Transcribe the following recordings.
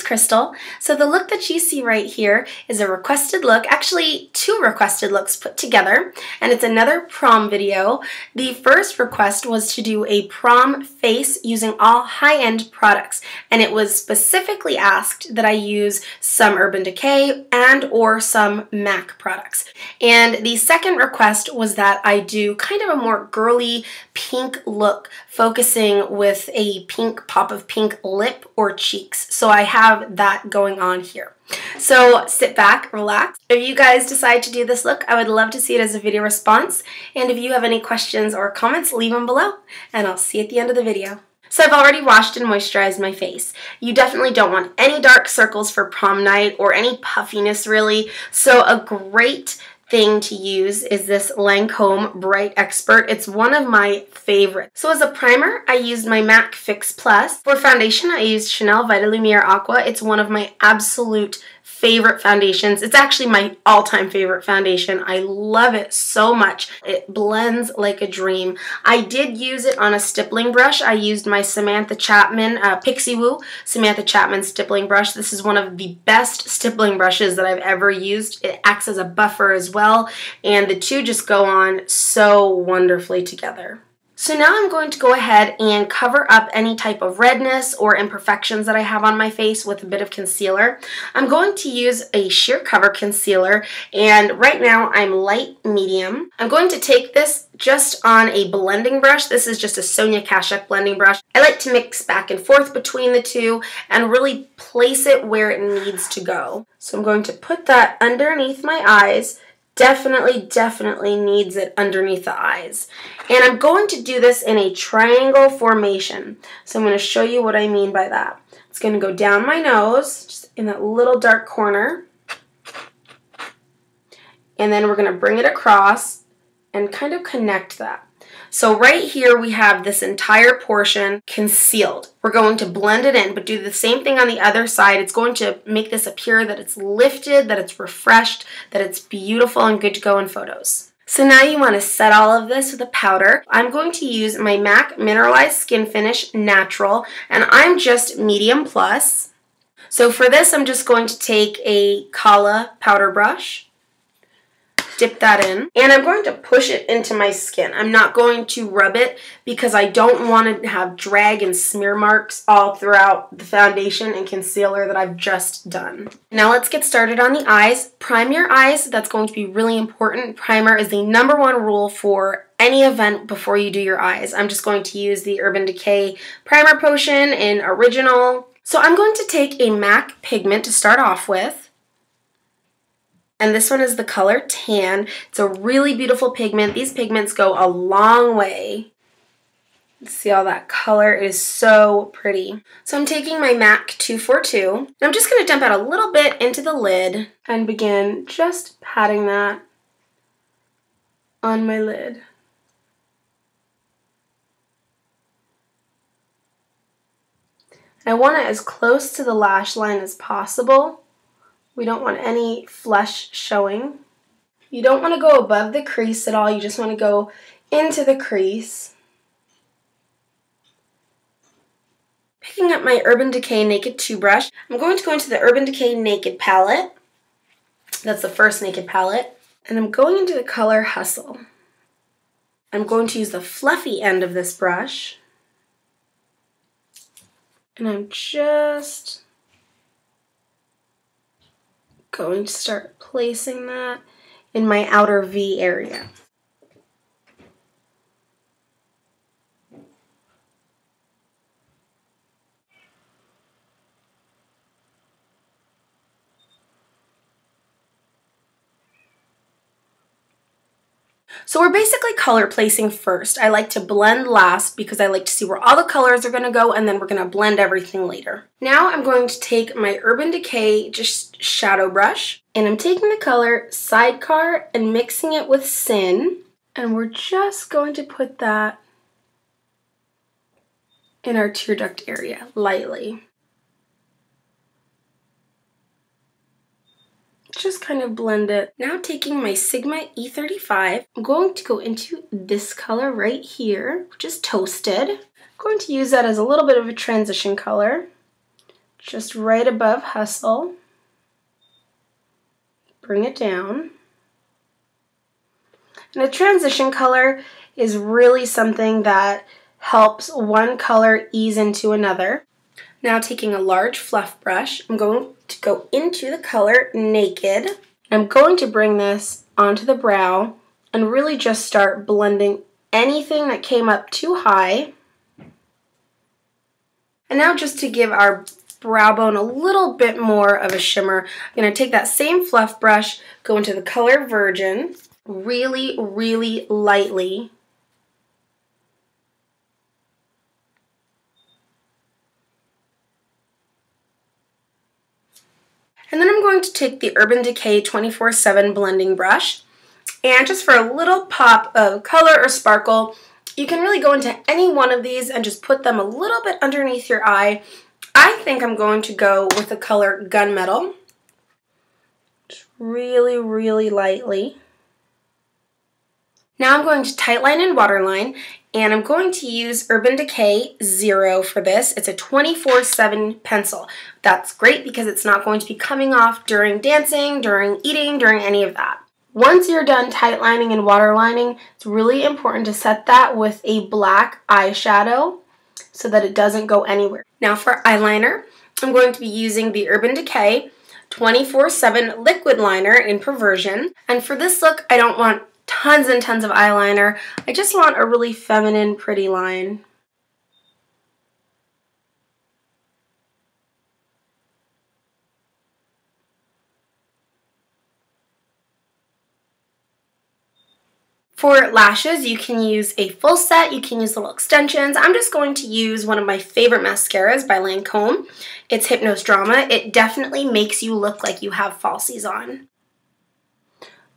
Crystal. So the look that you see right here is a requested look, actually 2 requested looks put together, and it's another prom video. The first request was to do a prom face using all high-end products, and it was specifically asked that I use some Urban Decay and or some MAC products. And the second request was that I do kind of a more girly pink look, focusing with a pink pop of pink lip or cheeks. So I have that going on here. So sit back, relax. If you guys decide to do this look, I would love to see it as a video response. And if you have any questions or comments, leave them below, and I'll see you at the end of the video. So I've already washed and moisturized my face. You definitely don't want any dark circles for prom night or any puffiness really. So a great thing to use is this Lancome Bright Expert. It's one of my favorites. So as a primer, I used my MAC Fix Plus. For foundation, I used Chanel Vita Lumiere Aqua. It's one of my absolute favorite foundations. It's actually my all-time favorite foundation. I love it so much. It blends like a dream. I did use it on a stippling brush. I used my Samantha Chapman Pixie Woo Samantha Chapman stippling brush. This is one of the best stippling brushes that I've ever used. It acts as a buffer as well, and the two just go on so wonderfully together. So now I'm going to go ahead and cover up any type of redness or imperfections that I have on my face with a bit of concealer. I'm going to use a sheer cover concealer, and right now I'm light medium. I'm going to take this just on a blending brush. This is just a Sonia Kashuk blending brush. I like to mix back and forth between the two and really place it where it needs to go. So I'm going to put that underneath my eyes. Definitely needs it underneath the eyes. And I'm going to do this in a triangle formation. So I'm going to show you what I mean by that. It's going to go down my nose, just in that little dark corner. And then we're going to bring it across and kind of connect that. So right here we have this entire portion concealed. We're going to blend it in, but do the same thing on the other side. It's going to make this appear that it's lifted, that it's refreshed, that it's beautiful and good to go in photos. So now you want to set all of this with a powder. I'm going to use my MAC Mineralized Skin Finish Natural, and I'm just medium plus. So for this, I'm just going to take a Kala powder brush, dip that in, and I'm going to push it into my skin. I'm not going to rub it because I don't want to have drag and smear marks all throughout the foundation and concealer that I've just done. Now let's get started on the eyes. Prime your eyes. That's going to be really important. Primer is the #1 rule for any event before you do your eyes. I'm just going to use the Urban Decay Primer Potion in Original. So I'm going to take a MAC pigment to start off with. And this one is the color Tan. It's a really beautiful pigment. These pigments go a long way. See all that color? It is so pretty. So I'm taking my MAC 242. And I'm just going to dump out a little bit into the lid and begin just patting that on my lid. And I want it as close to the lash line as possible. We don't want any flesh showing. You don't want to go above the crease at all. You just want to go into the crease. Picking up my Urban Decay Naked 2 brush, I'm going to go into the Urban Decay Naked palette. That's the first Naked palette. And I'm going into the color Hustle. I'm going to use the fluffy end of this brush. And I'm just going to start placing that in my outer V area. So we're basically color placing first. I like to blend last because I like to see where all the colors are going to go, and then we're going to blend everything later. Now I'm going to take my Urban Decay just shadow brush, and I'm taking the color Sidecar and mixing it with Sin, and we're just going to put that in our tear duct area lightly. Just kind of blend it. Now taking my Sigma E35, I'm going to go into this color right here, which is Toasted. I'm going to use that as a little bit of a transition color. just right above Hustle. Bring it down. And a transition color is really something that helps one color ease into another. Now taking a large fluff brush, I'm going to go into the color Naked. I'm going to bring this onto the brow and really just start blending anything that came up too high. And now just to give our brow bone a little bit more of a shimmer, I'm going to take that same fluff brush, go into the color Virgin, really, really lightly. And then I'm going to take the Urban Decay 24/7 blending brush, and just for a little pop of color or sparkle, you can really go into any one of these and just put them a little bit underneath your eye. I think I'm going to go with the color Gunmetal. Just really, really lightly. Now I'm going to tightline and waterline, and I'm going to use Urban Decay 0 for this. It's a 24/7 pencil. That's great because it's not going to be coming off during dancing, during eating, during any of that. Once you're done tightlining and waterlining, it's really important to set that with a black eyeshadow so that it doesn't go anywhere. Now for eyeliner, I'm going to be using the Urban Decay 24/7 liquid liner in Perversion. And for this look, I don't want tons and tons of eyeliner. I just want a really feminine, pretty line. For lashes, you can use a full set, you can use little extensions. I'm just going to use one of my favorite mascaras by Lancome. It's Hypnose Drama. It definitely makes you look like you have falsies on.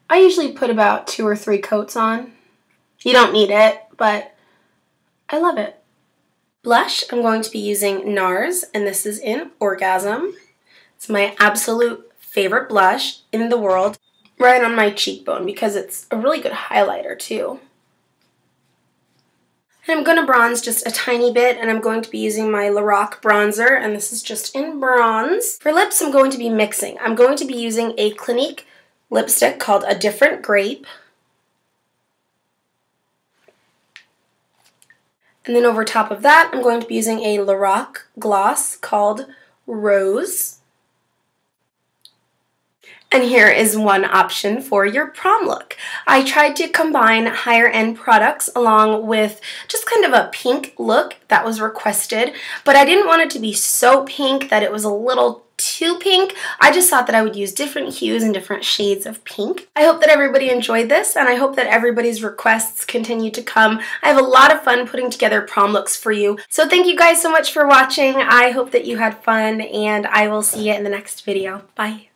I usually put about 2 or 3 coats on. You don't need it, but I love it. Blush, I'm going to be using NARS, and this is in Orgasm. It's my absolute favorite blush in the world. Right on my cheekbone because it's a really good highlighter too. And I'm going to bronze just a tiny bit, and I'm going to be using my Lorac bronzer, and this is just in bronze. For lips, I'm going to be mixing. I'm going to be using a Clinique lipstick called A Different Grape. And then over top of that, I'm going to be using a Lorac gloss called Rose. And here is one option for your prom look. I tried to combine higher end products along with just kind of a pink look that was requested, but I didn't want it to be so pink that it was a little too pink. I just thought that I would use different hues and different shades of pink. I hope that everybody enjoyed this, and I hope that everybody's requests continue to come. I have a lot of fun putting together prom looks for you. So thank you guys so much for watching. I hope that you had fun, and I will see you in the next video. Bye.